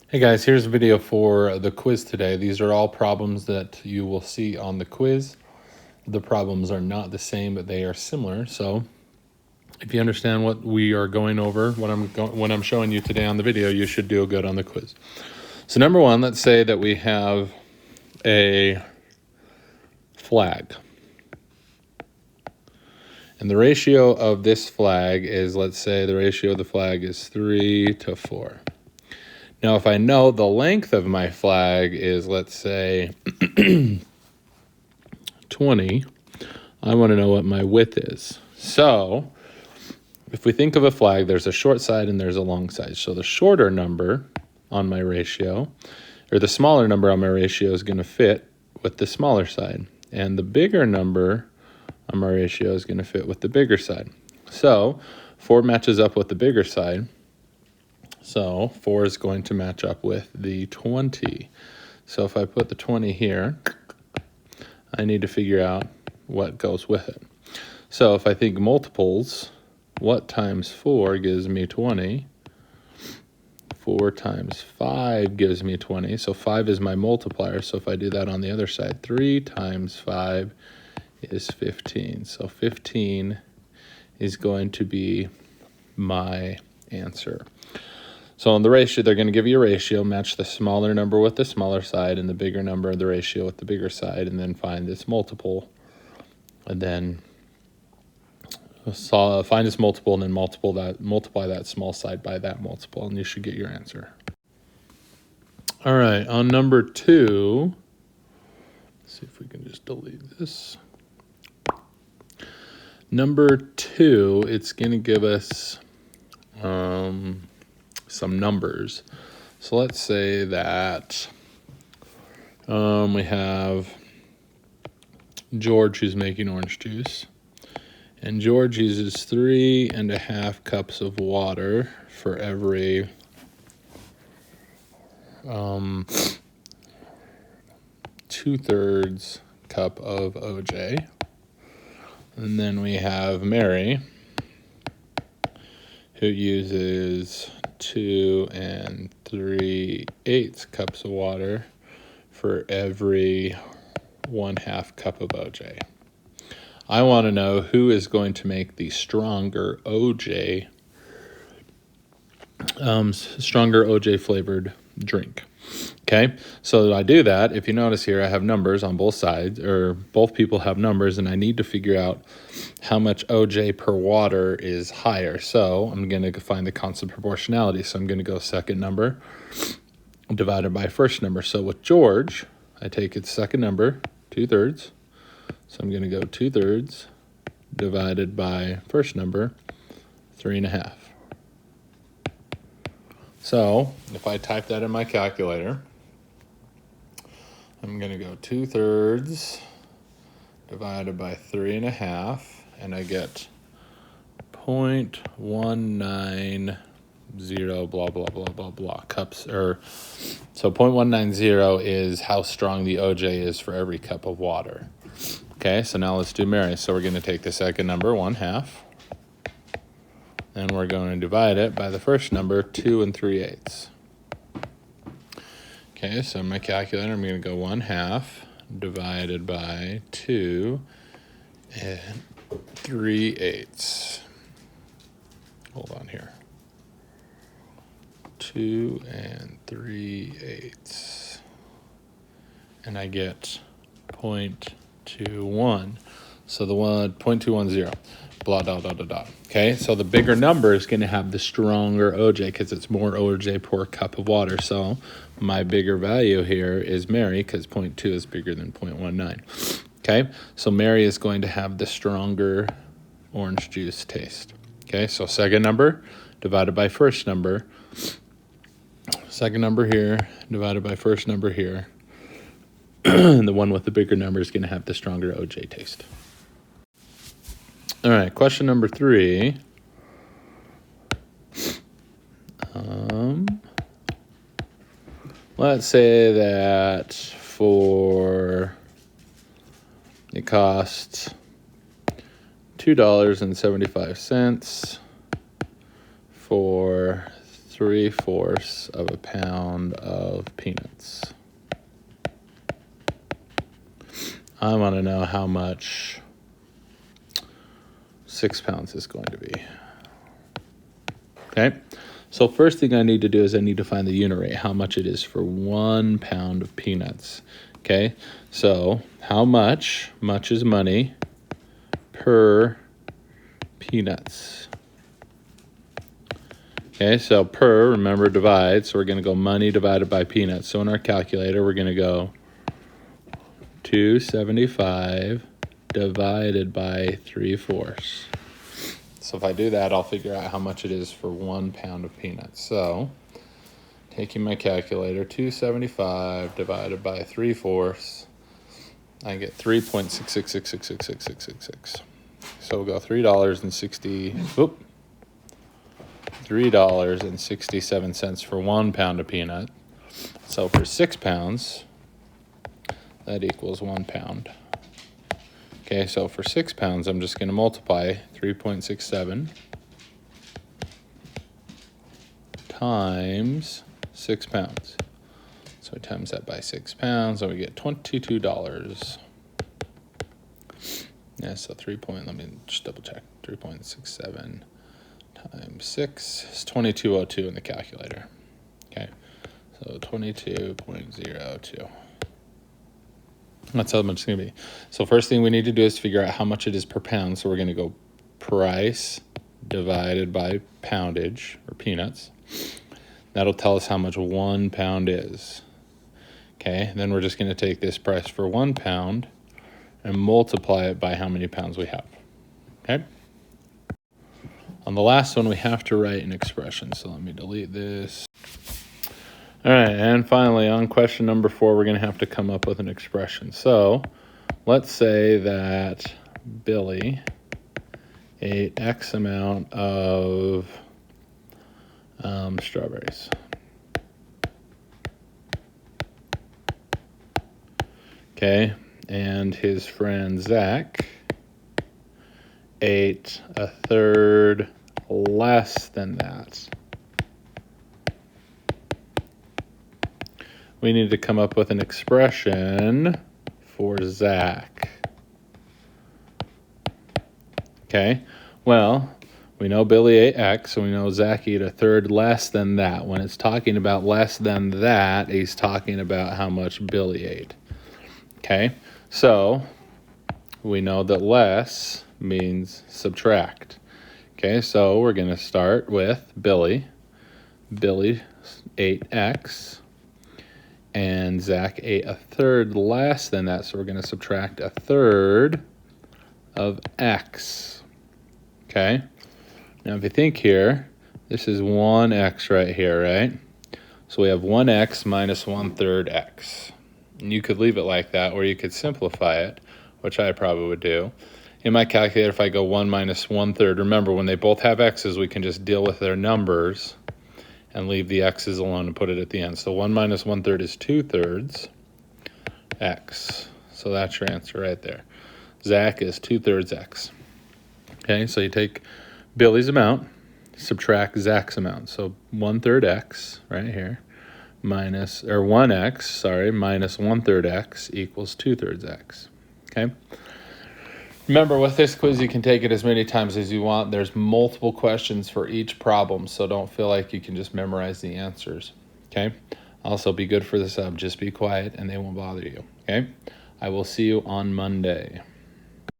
Hey guys, here's a video for the quiz today. These are all problems that you will see on the quiz. The problems are not the same, but they are similar. So if you understand what we are going over, what I'm showing you today on the video, you should do good on the quiz. So number one, let's say that we have a flag. And the ratio of this flag is, let's say the ratio of the flag is 3 to 4. Now, if I know the length of my flag is, let's say, 20, I want to know what my width is. So if we think of a flag, there's a short side and there's a long side. So the shorter number on my ratio, or the smaller number on my ratio, is going to fit with the smaller side. And the bigger number on my ratio is going to fit with the bigger side. So 4 matches up with the bigger side. So 4 is going to match up with the 20. So if I put the 20 here, I need to figure out what goes with it. So if I think multiples, what times 4 gives me 20? 4 times 5 gives me 20. So 5 is my multiplier. So if I do that on the other side, 3 times 5 is 15. So 15 is going to be my answer. So on the ratio, they're going to give you a ratio, match the smaller number with the smaller side and the bigger number of the ratio with the bigger side, and then find this multiple. And then find this multiple and then multiply that small side by that multiple, and you should get your answer. All right, on number 2, let's see if we can just delete this. Number 2, it's going to give us some numbers. So let's say that we have George who's making orange juice, and George uses 3.5 cups of water for every 2/3 cup of OJ. And then we have Mary, who uses 2 3/8 cups of water for every 1/2 cup of OJ. I want to know who is going to make the stronger OJ flavored drink. Okay, so I do that. If you notice here, I have numbers on both sides, or both people have numbers, and I need to figure out how much OJ per water is higher. So I'm going to find the constant proportionality. So I'm going to go second number divided by first number. So with George, I take its second number, 2/3. So I'm going to go 2/3 divided by first number, 3.5. So if I type that in my calculator, I'm going to go 2/3 divided by 3.5, and I get 0.190 blah blah blah blah blah cups. So 0.190 is how strong the OJ is for every cup of water. Okay, so now let's do Mary. So we're going to take the second number, 1/2, and we're going to divide it by the first number, 2 3/8. Okay, so in my calculator, I'm going to go 1/2 divided by 2 3/8. Hold on here. 2 3/8. And I get 0.21. So the 0.210. Blah, blah, blah, blah, blah. Okay, so the bigger number is going to have the stronger OJ because it's more OJ per cup of water. So my bigger value here is Mary because 0.2 is bigger than 0.19. Okay, so Mary is going to have the stronger orange juice taste. Okay, so second number divided by first number. Second number here divided by first number here. And the one with the bigger number is going to have the stronger OJ taste. All right, question number 3. Let's say that it costs $2.75 for 3/4 of a pound of peanuts. I want to know how much 6 pounds is going to be. Okay, so first thing I need to do is I need to find the unit rate, how much it is for 1 pound of peanuts. Okay, so how much is money, per peanuts. Okay, so per, remember, divide, so we're going to go money divided by peanuts. So in our calculator, we're going to go 275 divided by 3/4. So if I do that, I'll figure out how much it is for 1 pound of peanuts. So taking my calculator, 275 divided by 3/4, I get 3.66666666. So we'll go $3.67 for 1 pound of peanut. So for 6 pounds, that equals 1 pound. Okay, so for 6 pounds, I'm just going to multiply 3.67 times 6 pounds. So we times that by 6 pounds, and we get $22. Yeah, so let me just double check. 3.67 times 6 is 2202 in the calculator. Okay, so 22.02. That's how much it's going to be. So first thing we need to do is figure out how much it is per pound. So we're going to go price divided by poundage, or peanuts. That'll tell us how much 1 pound is. Okay, then we're just going to take this price for 1 pound and multiply it by how many pounds we have. Okay? On the last one, we have to write an expression. So let me delete this. All right, and finally, on question number 4, we're going to have to come up with an expression. So let's say that Billy ate X amount of strawberries. Okay, and his friend Zach ate 1/3 less than that. We need to come up with an expression for Zach. Okay, well, we know Billy ate X, so we know Zach ate 1/3 less than that. When it's talking about less than that, he's talking about how much Billy ate. Okay, so we know that less means subtract. Okay, so we're going to start with Billy. Billy ate X, and Zach ate 1/3 less than that, so we're going to subtract 1/3 of X. Okay, now if you think here, this is 1X right here, right? So we have 1X minus 1/3 X. And you could leave it like that, or you could simplify it, which I probably would do. In my calculator, if I go 1 minus 1/3, remember when they both have X's, we can just deal with their numbers and leave the X's alone and put it at the end. So 1 minus 1/3 is 2/3 X. So that's your answer right there. Zach is 2/3 X. Okay, so you take Billy's amount, subtract Zach's amount. So 1/3 X right here, minus 1/3 X equals 2/3 X. Okay. Remember, with this quiz, you can take it as many times as you want. There's multiple questions for each problem, so don't feel like you can just memorize the answers. Okay. Also, be good for the sub. Just be quiet, and they won't bother you. Okay. I will see you on Monday.